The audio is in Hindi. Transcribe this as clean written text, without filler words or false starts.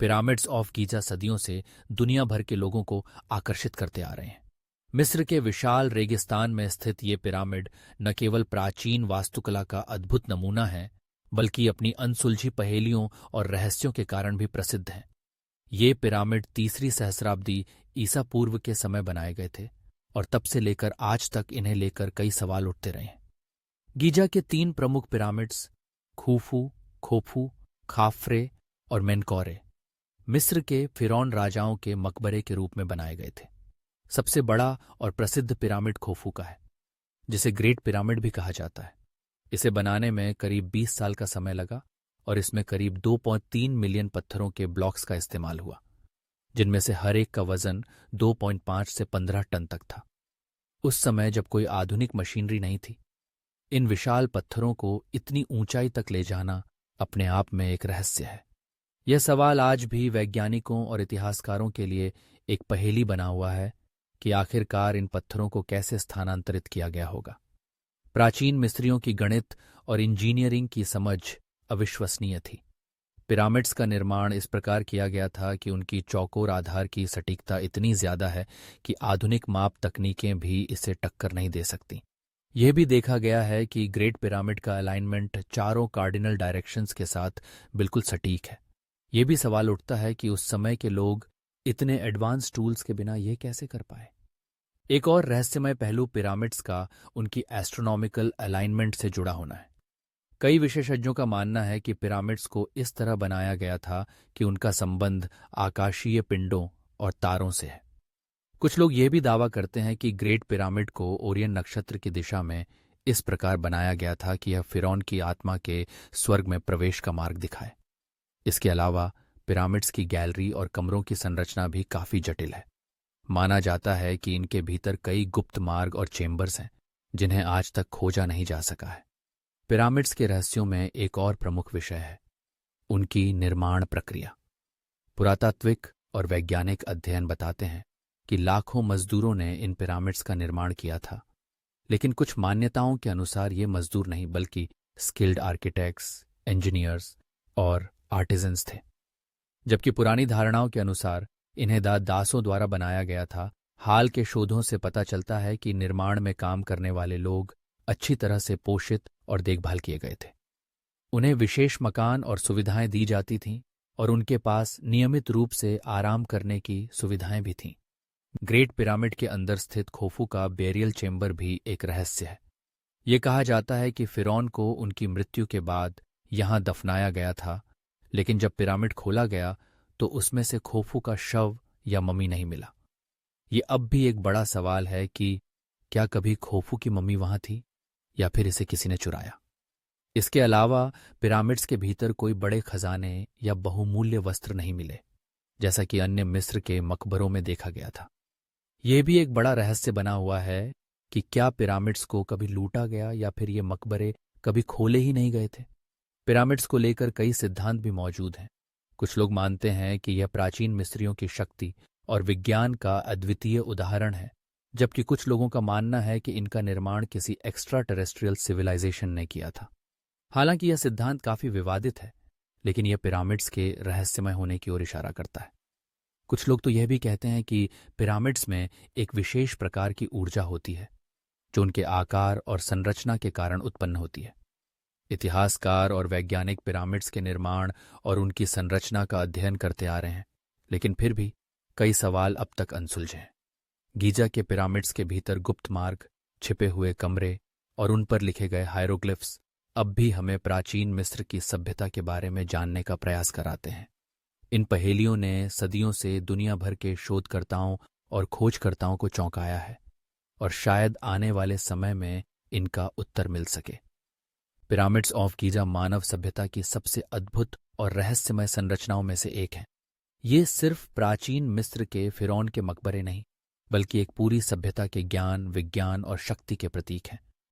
पिरामिड्स ऑफ गीजा सदियों से दुनिया भर के लोगों को आकर्षित करते आ रहे हैं। मिस्र के विशाल रेगिस्तान में स्थित ये पिरामिड न केवल प्राचीन वास्तुकला का अद्भुत नमूना है, बल्कि अपनी अनसुलझी पहेलियों और रहस्यों के कारण भी प्रसिद्ध हैं। ये पिरामिड तीसरी सहस्राब्दी ईसा पूर्व के समय बनाए गए थे और तब से लेकर आज तक इन्हें लेकर कई सवाल उठते रहे हैं। गीजा के 3 प्रमुख पिरामिड्स खूफू, खोफू, खाफ्रे और मेनकौरे मिस्र के फिरौन राजाओं के मकबरे के रूप में बनाए गए थे। सबसे बड़ा और प्रसिद्ध पिरामिड खोफू का है, जिसे ग्रेट पिरामिड भी कहा जाता है। इसे बनाने में करीब 20 साल का समय लगा और इसमें करीब 2.3 मिलियन पत्थरों के ब्लॉक्स का इस्तेमाल हुआ, जिनमें से हर एक का वजन 2.5 से 15 टन तक था। उस समय जब कोई आधुनिक मशीनरी नहीं थी, इन विशाल पत्थरों को इतनी ऊंचाई तक ले जाना अपने आप में एक रहस्य है। यह सवाल आज भी वैज्ञानिकों और इतिहासकारों के लिए एक पहेली बना हुआ है कि आखिरकार इन पत्थरों को कैसे स्थानांतरित किया गया होगा। प्राचीन मिस्रियों की गणित और इंजीनियरिंग की समझ अविश्वसनीय थी। पिरामिड्स का निर्माण इस प्रकार किया गया था कि उनकी चौकोर आधार की सटीकता इतनी ज्यादा है कि आधुनिक माप तकनीकें भी इसे टक्कर नहीं दे सकती। यह भी देखा गया है कि ग्रेट पिरामिड का अलाइनमेंट चारों कार्डिनल डायरेक्शंस के साथ बिल्कुल सटीक है। यह भी सवाल उठता है कि उस समय के लोग इतने एडवांस टूल्स के बिना यह कैसे कर पाए। एक और रहस्यमय पहलू पिरामिड्स का उनकी एस्ट्रोनॉमिकल अलाइनमेंट से जुड़ा होना है। कई विशेषज्ञों का मानना है कि पिरामिड्स को इस तरह बनाया गया था कि उनका संबंध आकाशीय पिंडों और तारों से है। कुछ लोग यह भी दावा करते हैं कि ग्रेट पिरामिड को ओरियन नक्षत्र की दिशा में इस प्रकार बनाया गया था कि यह फिरौन की आत्मा के स्वर्ग में प्रवेश का मार्ग दिखाए। इसके अलावा पिरामिड्स की गैलरी और कमरों की संरचना भी काफी जटिल है। माना जाता है कि इनके भीतर कई गुप्त मार्ग और चेम्बर्स हैं, जिन्हें आज तक खोजा नहीं जा सका है। पिरामिड्स के रहस्यों में एक और प्रमुख विषय है उनकी निर्माण प्रक्रिया। पुरातात्विक और वैज्ञानिक अध्ययन बताते हैं कि लाखों मजदूरों ने इन पिरामिड्स का निर्माण किया था, लेकिन कुछ मान्यताओं के अनुसार ये मजदूर नहीं बल्कि स्किल्ड आर्किटेक्ट्स, इंजीनियर्स और आर्टिजन्स थे। जबकि पुरानी धारणाओं के अनुसार इन्हें दासों द्वारा बनाया गया था, हाल के शोधों से पता चलता है कि निर्माण में काम करने वाले लोग अच्छी तरह से पोषित और देखभाल किए गए थे। उन्हें विशेष मकान और सुविधाएं दी जाती थीं और उनके पास नियमित रूप से आराम करने की सुविधाएं भी थीं। ग्रेट पिरामिड के अंदर स्थित खोफू का बेरियल चेंबर भी एक रहस्य है। ये कहा जाता है कि फिरौन को उनकी मृत्यु के बाद यहां दफनाया गया था, लेकिन जब पिरामिड खोला गया तो उसमें से खोफू का शव या मम्मी नहीं मिला। ये अब भी एक बड़ा सवाल है कि क्या कभी खोफू की मम्मी वहां थी या फिर इसे किसी ने चुराया। इसके अलावा पिरामिड्स के भीतर कोई बड़े खजाने या बहुमूल्य वस्त्र नहीं मिले, जैसा कि अन्य मिस्र के मकबरों में देखा गया था। यह भी एक बड़ा रहस्य बना हुआ है कि क्या पिरामिड्स को कभी लूटा गया या फिर ये मकबरे कभी खोले ही नहीं गए थे। पिरामिड्स को लेकर कई सिद्धांत भी मौजूद हैं। कुछ लोग मानते हैं कि यह प्राचीन मिस्रियों की शक्ति और विज्ञान का अद्वितीय उदाहरण है, जबकि कुछ लोगों का मानना है कि इनका निर्माण किसी एक्स्ट्रा टेरेस्ट्रियल सिविलाइजेशन ने किया था। हालांकि यह सिद्धांत काफी विवादित है, लेकिन यह पिरामिड्स के रहस्यमय होने की ओर इशारा करता है। कुछ लोग तो यह भी कहते हैं कि पिरामिड्स में एक विशेष प्रकार की ऊर्जा होती है, जो उनके आकार और संरचना के कारण उत्पन्न होती है। इतिहासकार और वैज्ञानिक पिरामिड्स के निर्माण और उनकी संरचना का अध्ययन करते आ रहे हैं, लेकिन फिर भी कई सवाल अब तक अनसुलझे हैं। गीजा के पिरामिड्स के भीतर गुप्त मार्ग, छिपे हुए कमरे और उन पर लिखे गए हायरोग्लिफ्स अब भी हमें प्राचीन मिस्र की सभ्यता के बारे में जानने का प्रयास कराते हैं। इन पहेलियों ने सदियों से दुनिया भर के शोधकर्ताओं और खोजकर्ताओं को चौंकाया है और शायद आने वाले समय में इनका उत्तर मिल सके। पिरामिड्स ऑफ गीजा मानव सभ्यता की सबसे अद्भुत और रहस्यमय संरचनाओं में से एक है। ये सिर्फ प्राचीन मिस्र के फिरौन के मकबरे नहीं, बल्कि एक पूरी सभ्यता के ज्ञान, विज्ञान और शक्ति के प्रतीक हैं।